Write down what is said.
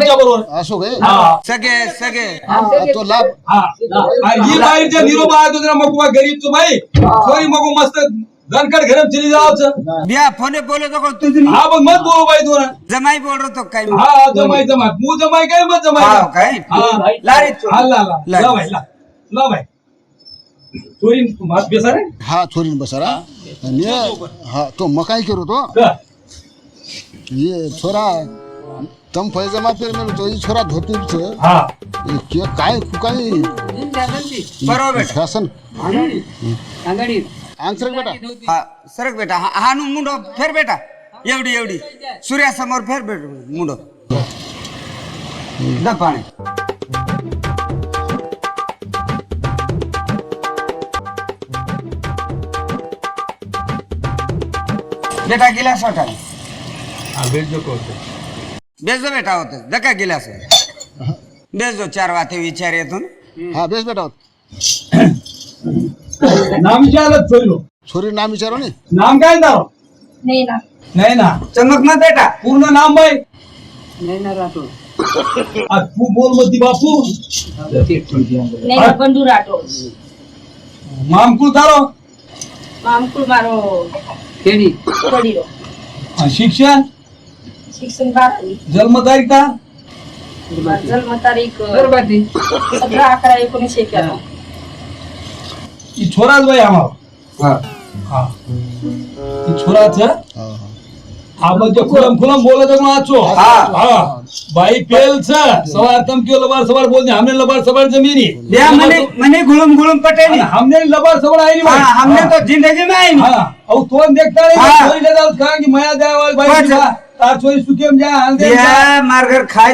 त्याच्या बरोबर असो काय सगळे सगळे तो लाभ ही बाईच्या निरोप आहे तुझ्या मग गरीब तू बाई थोडी मग मस्त दणकट घरम चली जावचं बिया फोने बोले तो तुझी हा मग मत बोलू बाई तू ना जमाई बोल रहा तो काय हा जमाई जमाई मू जमाई काय मत जमाई काय लारे ला ला ला ला बाई ला बाई चोरी मात बेसा रे हा छोरीन बसारा आणि हा तो मकाई करू तो ये छोरा तम फैजमा पेर में तो ये छोरा धोती छे हा के काय कुकाई बरोबर फॅशन अंगडी आंसर बेटा हा सरक बेटा हा नु मुंडो फेर बेटा एवढी एवढी सूर्यासमोर फेर बेटा मुंडो दा पाणी बेटा गिलास होता बेचो बेटा होते दका गिलास बेचो 4 वाते विचार येतो हा बेस बेटा नाम विचारलं चोरीलो छोरी नाम विचारो नी नाम काय दारो नाही ना नाही ना चमक ना बेटा पूर्ण नाम बाई नाही ना राहतो आज तू बोल मती बापू नाही ना बंधू राठोड मामकुळ तारो मामकुळ मारो केडी कडिरो शिक्षण शिक्षण 12वी जन्मतारीख का जन्म तारीख बरबादी 17/11/1991 ही छोराच बाई आम्हाला हा ही छोराच हा म्हणजे खुलम बोलत आचो हा बाई पेल सवार तम क्यों लबार सवार बोलते हमने लबार सवार जमीनी बिया मने गुलम गुलम पटेली हमने लबार सवार आई हाँ हमने तो जिंदगी में आई हाँ और तो देखता नहीं हाँ। चोरी ले जाओ कहा कि माया दया वाली बाई बस। तार चोरी सुकेम जा बिया मार घर खाए